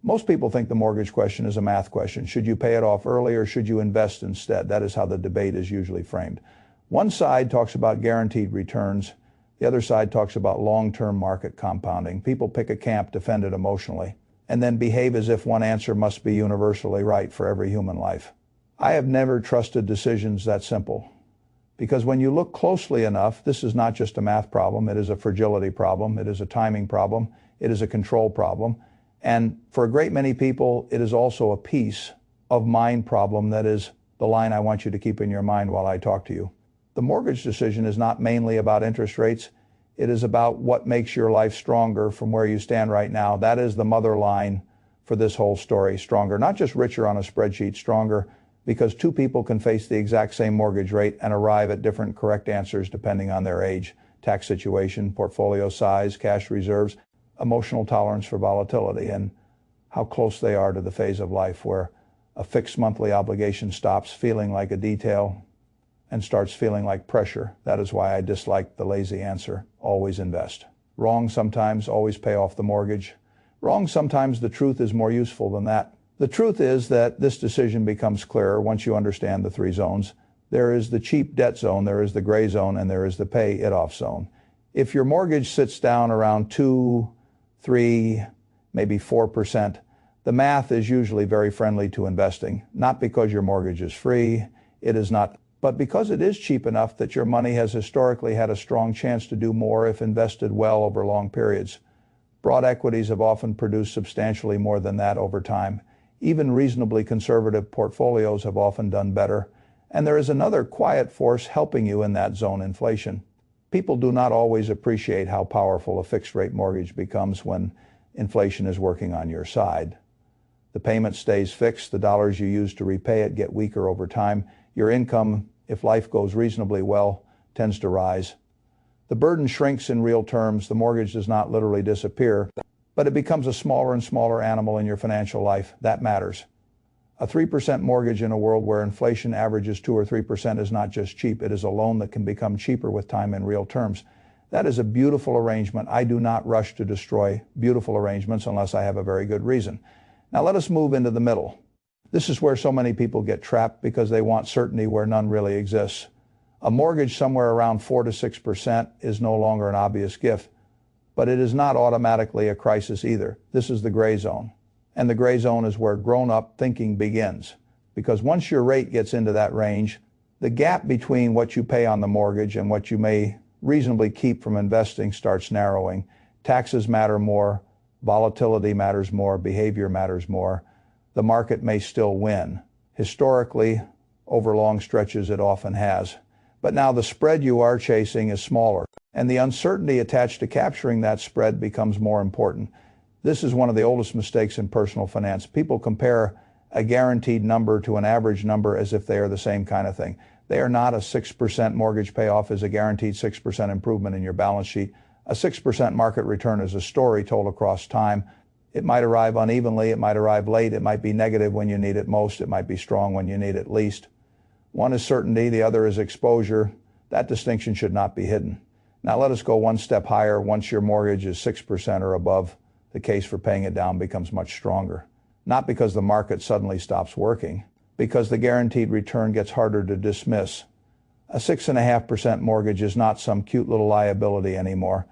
Most people think the mortgage question is a math question. Should you pay it off early or should you invest instead? That is how the debate is usually framed. One side talks about guaranteed returns. The other side talks about long-term market compounding. People pick a camp, defend it emotionally, and then behave as if one answer must be universally right for every human life. I have never trusted decisions that simple. Because when you look closely enough, this is not just a math problem, it is a fragility problem, it is a timing problem, it is a control problem, and for a great many people, it is also a piece of mind problem that is the line I want you to keep in your mind while I talk to you. The mortgage decision is not mainly about interest rates, it is about what makes your life stronger from where you stand right now. That is the mother line for this whole story, stronger, not just richer on a spreadsheet, stronger, because two people can face the exact same mortgage rate and arrive at different correct answers depending on their age, tax situation, portfolio size, cash reserves, emotional tolerance for volatility, and how close they are to the phase of life where a fixed monthly obligation stops feeling like a detail and starts feeling like pressure. That is why I dislike the lazy answer, always invest. Wrong sometimes, always pay off the mortgage. Wrong sometimes, the truth is more useful than that. The truth is that this decision becomes clearer once you understand the three zones. There is the cheap debt zone, there is the gray zone, and there is the pay it off zone. If your mortgage sits down around 2, 3, maybe 4%, the math is usually very friendly to investing. Not because your mortgage is free, it is not, but because it is cheap enough that your money has historically had a strong chance to do more if invested well over long periods. Broad equities have often produced substantially more than that over time. Even reasonably conservative portfolios have often done better. And there is another quiet force helping you in that zone, inflation. People do not always appreciate how powerful a fixed-rate mortgage becomes when inflation is working on your side. The payment stays fixed, the dollars you use to repay it get weaker over time. Your income, if life goes reasonably well, tends to rise. The burden shrinks in real terms. The mortgage does not literally disappear, but it becomes a smaller and smaller animal in your financial life. That matters. A 3% mortgage in a world where inflation averages 2 or 3% is not just cheap, it is a loan that can become cheaper with time in real terms. That is a beautiful arrangement. I do not rush to destroy beautiful arrangements unless I have a very good reason. Now let us move into the middle. This is where so many people get trapped because they want certainty where none really exists. A mortgage somewhere around 4 to 6% is no longer an obvious gift, but it is not automatically a crisis either. This is the gray zone. And the gray zone is where grown-up thinking begins. Because once your rate gets into that range, the gap between what you pay on the mortgage and what you may reasonably keep from investing starts narrowing. Taxes matter more, volatility matters more, behavior matters more. The market may still win. Historically, over long stretches it often has. But now the spread you are chasing is smaller, and the uncertainty attached to capturing that spread becomes more important. This is one of the oldest mistakes in personal finance. People compare a guaranteed number to an average number as if they are the same kind of thing. They are not. A 6% mortgage payoff is a guaranteed 6% improvement in your balance sheet. A 6% market return is a story told across time. It might arrive unevenly, it might arrive late, it might be negative when you need it most, it might be strong when you need it least. One is certainty, the other is exposure. That distinction should not be hidden. Now let us go one step higher. Once your mortgage is 6% or above, the case for paying it down becomes much stronger. Not because the market suddenly stops working, because the guaranteed return gets harder to dismiss. A 6.5% mortgage is not some cute little liability anymore.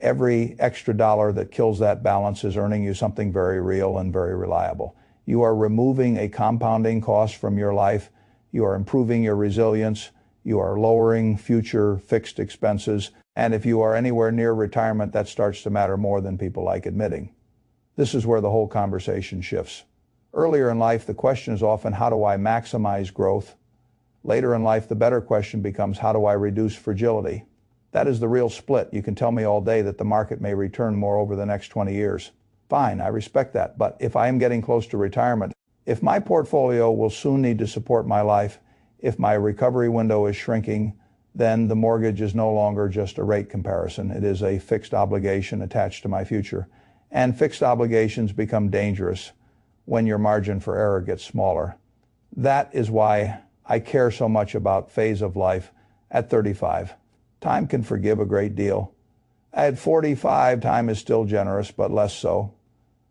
Every extra dollar that kills that balance is earning you something very real and very reliable. You are removing a compounding cost from your life. You are improving your resilience. You are lowering future fixed expenses. And if you are anywhere near retirement, that starts to matter more than people like admitting. This is where the whole conversation shifts. Earlier in life, the question is often, how do I maximize growth? Later in life, the better question becomes, how do I reduce fragility? That is the real split. You can tell me all day that the market may return more over the next 20 years. Fine, I respect that. But if I am getting close to retirement, if my portfolio will soon need to support my life, if my recovery window is shrinking, then the mortgage is no longer just a rate comparison. It is a fixed obligation attached to my future. And fixed obligations become dangerous when your margin for error gets smaller. That is why I care so much about phase of life at 35. Time can forgive a great deal. At 45, time is still generous, but less so.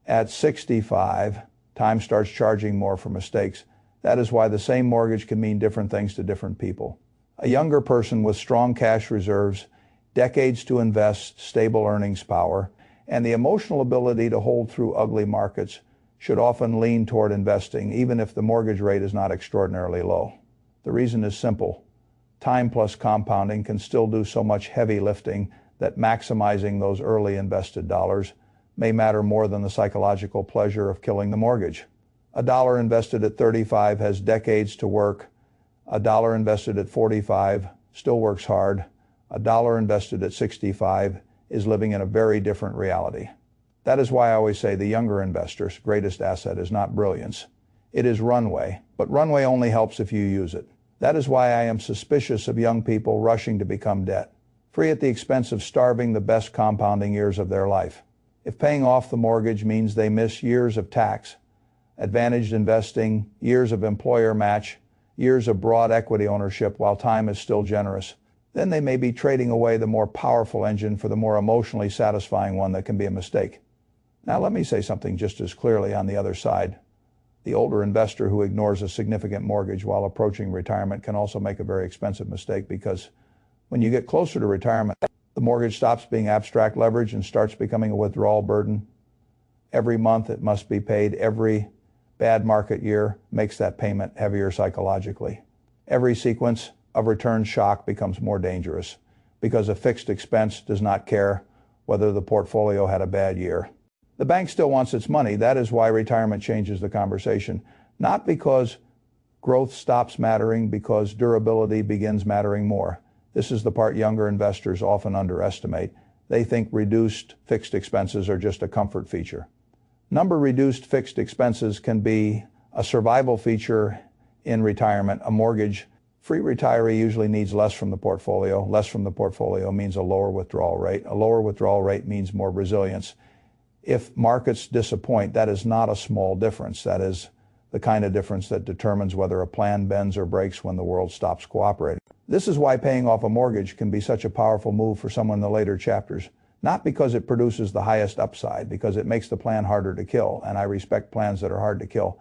At 65, time starts charging more for mistakes. That is why the same mortgage can mean different things to different people. A younger person with strong cash reserves, decades to invest, stable earnings power, and the emotional ability to hold through ugly markets should often lean toward investing, even if the mortgage rate is not extraordinarily low. The reason is simple. Time plus compounding can still do so much heavy lifting that maximizing those early invested dollars may matter more than the psychological pleasure of killing the mortgage. A dollar invested at 35 has decades to work. A dollar invested at 45 still works hard. A dollar invested at 65 is living in a very different reality. That is why I always say the younger investor's greatest asset is not brilliance. It is runway, but runway only helps if you use it. That is why I am suspicious of young people rushing to become debt-free at the expense of starving the best compounding years of their life. If paying off the mortgage means they miss years of tax, advantaged investing, years of employer match, years of broad equity ownership while time is still generous, then they may be trading away the more powerful engine for the more emotionally satisfying one that can be a mistake. Now let me say something just as clearly on the other side. The older investor who ignores a significant mortgage while approaching retirement can also make a very expensive mistake, because when you get closer to retirement, the mortgage stops being abstract leverage and starts becoming a withdrawal burden. Every month it must be paid. Every bad market year makes that payment heavier psychologically. Every sequence of return shock becomes more dangerous because a fixed expense does not care whether the portfolio had a bad year. The bank still wants its money. That is why retirement changes the conversation. Not because growth stops mattering, because durability begins mattering more. This is the part younger investors often underestimate. They think reduced fixed expenses are just a comfort feature. Reduced fixed expenses can be a survival feature in retirement. A mortgage-free retiree usually needs less from the portfolio. Less from the portfolio means a lower withdrawal rate. A lower withdrawal rate means more resilience. If markets disappoint, that is not a small difference. That is the kind of difference that determines whether a plan bends or breaks when the world stops cooperating. This is why paying off a mortgage can be such a powerful move for someone in the later chapters. Not because it produces the highest upside, because it makes the plan harder to kill, and I respect plans that are hard to kill.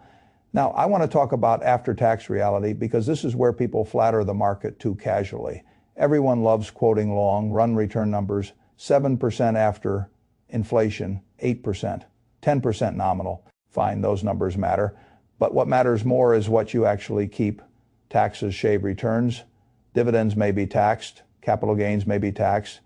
Now, I want to talk about after-tax reality, because this is where people flatter the market too casually. Everyone loves quoting long run return numbers, 7% after inflation, 8%, 10% nominal. Fine, those numbers matter. But what matters more is what you actually keep. Taxes shave returns. Dividends may be taxed. Capital gains may be taxed.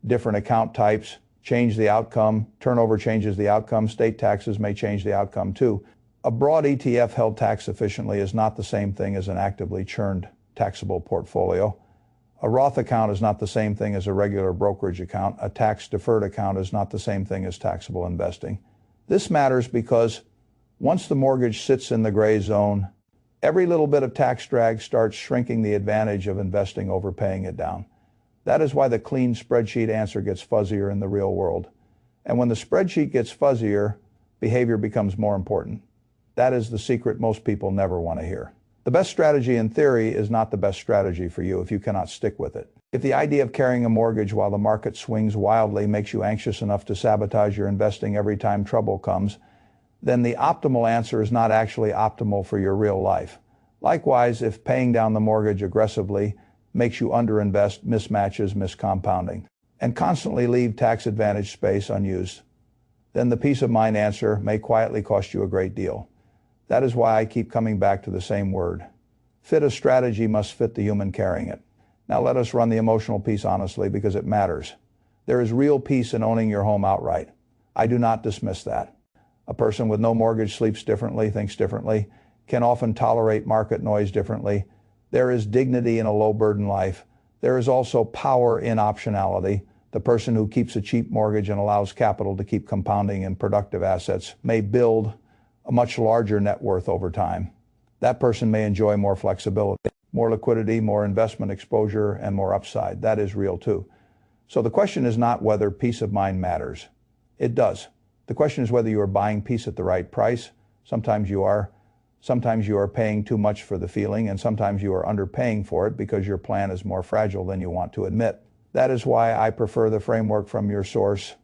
Different account types change the outcome. Turnover changes the outcome. State taxes may change the outcome too. A broad ETF held tax efficiently is not the same thing as an actively churned taxable portfolio. A Roth account is not the same thing as a regular brokerage account. A tax-deferred account is not the same thing as taxable investing. This matters because once the mortgage sits in the gray zone, every little bit of tax drag starts shrinking the advantage of investing over paying it down. That is why the clean spreadsheet answer gets fuzzier in the real world. And when the spreadsheet gets fuzzier, behavior becomes more important. That is the secret most people never want to hear. The best strategy in theory is not the best strategy for you if you cannot stick with it. If the idea of carrying a mortgage while the market swings wildly makes you anxious enough to sabotage your investing every time trouble comes, then the optimal answer is not actually optimal for your real life. Likewise, if paying down the mortgage aggressively makes you underinvest, mismatches, miscompounding, and constantly leave tax advantage space unused, then the peace of mind answer may quietly cost you a great deal. That is why I keep coming back to the same word. Fit a strategy must fit the human carrying it. Now let us run the emotional piece honestly, because it matters. There is real peace in owning your home outright. I do not dismiss that. A person with no mortgage sleeps differently, thinks differently, can often tolerate market noise differently. There is dignity in a low-burden life. There is also power in optionality. The person who keeps a cheap mortgage and allows capital to keep compounding in productive assets may build a much larger net worth over time. That person may enjoy more flexibility, more liquidity, more investment exposure, and more upside. That is real too. So the question is not whether peace of mind matters. It does. The question is whether you are buying peace at the right price. Sometimes you are. Sometimes you are paying too much for the feeling, and sometimes you are underpaying for it because your plan is more fragile than you want to admit. That is why I prefer the framework from your source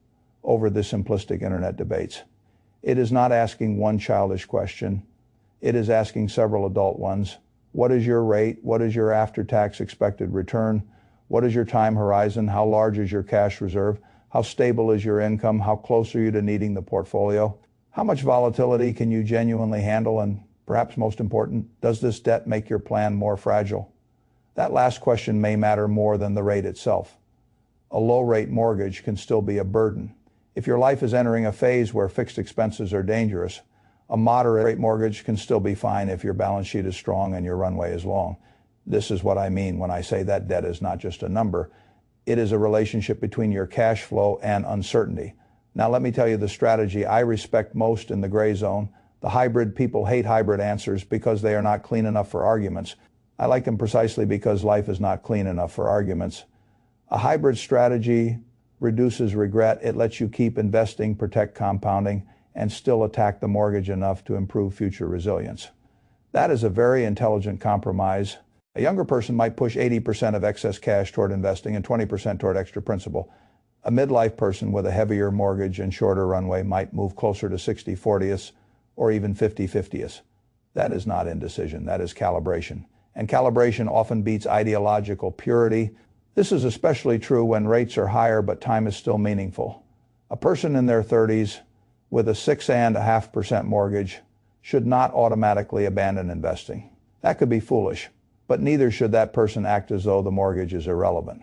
over the simplistic internet debates. It is not asking one childish question. It is asking several adult ones. What is your rate? What is your after-tax expected return? What is your time horizon? How large is your cash reserve? How stable is your income? How close are you to needing the portfolio? How much volatility can you genuinely handle? And perhaps most important, does this debt make your plan more fragile? That last question may matter more than the rate itself. A low-rate mortgage can still be a burden. If your life is entering a phase where fixed expenses are dangerous, a moderate-rate mortgage can still be fine if your balance sheet is strong and your runway is long. This is what I mean when I say that debt is not just a number. It is a relationship between your cash flow and uncertainty. Now let me tell you the strategy I respect most in the gray zone. The hybrid people hate hybrid answers because they are not clean enough for arguments. I like them precisely because life is not clean enough for arguments. A hybrid strategy reduces regret. It lets you keep investing, protect compounding, and still attack the mortgage enough to improve future resilience. That is a very intelligent compromise. A younger person might push 80% of excess cash toward investing and 20% toward extra principal. A midlife person with a heavier mortgage and shorter runway might move closer to 60-40ths or even 50-50ths. That is not indecision, that is calibration. And calibration often beats ideological purity. This is especially true when rates are higher but time is still meaningful. A person in their 30s with a 6.5% mortgage should not automatically abandon investing. That could be foolish, but neither should that person act as though the mortgage is irrelevant.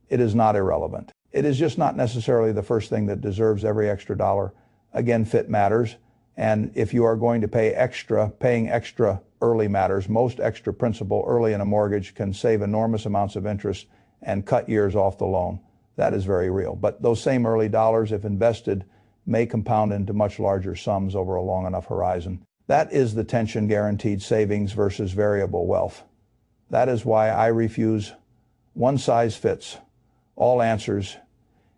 It is not irrelevant. It is just not necessarily the first thing that deserves every extra dollar. Again, fit matters, and if you are going to pay extra, paying extra early matters. Most extra principal early in a mortgage can save enormous amounts of interest and cut years off the loan. That is very real. But those same early dollars, if invested, may compound into much larger sums over a long enough horizon. That is the tension: guaranteed savings versus variable wealth. That is why I refuse one size fits all answers.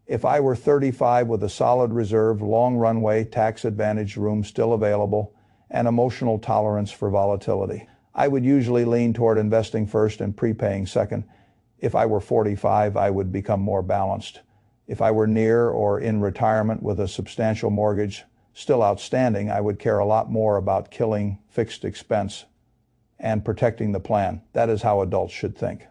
If I were 35 with a solid reserve, long runway, tax-advantaged room still available, and emotional tolerance for volatility, I would usually lean toward investing first and prepaying second. If I were 45, I would become more balanced. If I were near or in retirement with a substantial mortgage still outstanding, I would care a lot more about killing fixed expense and protecting the plan. That is how adults should think,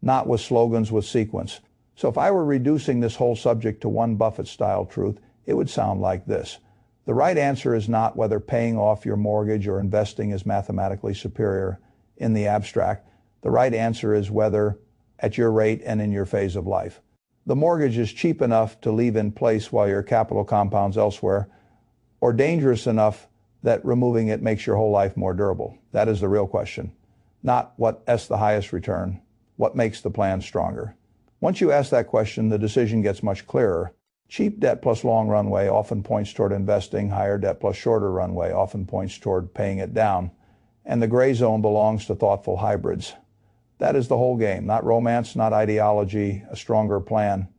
not with slogans, with sequence. So if I were reducing this whole subject to one Buffett-style truth, it would sound like this. The right answer is not whether paying off your mortgage or investing is mathematically superior in the abstract. The right answer is whether, at your rate and in your phase of life, the mortgage is cheap enough to leave in place while your capital compounds elsewhere, or dangerous enough that removing it makes your whole life more durable. That is the real question. Not what's the highest return, what makes the plan stronger. Once you ask that question, the decision gets much clearer. Cheap debt plus long runway often points toward investing. Higher debt plus shorter runway often points toward paying it down. And the gray zone belongs to thoughtful hybrids. That is the whole game. Not romance, not ideology, a stronger plan,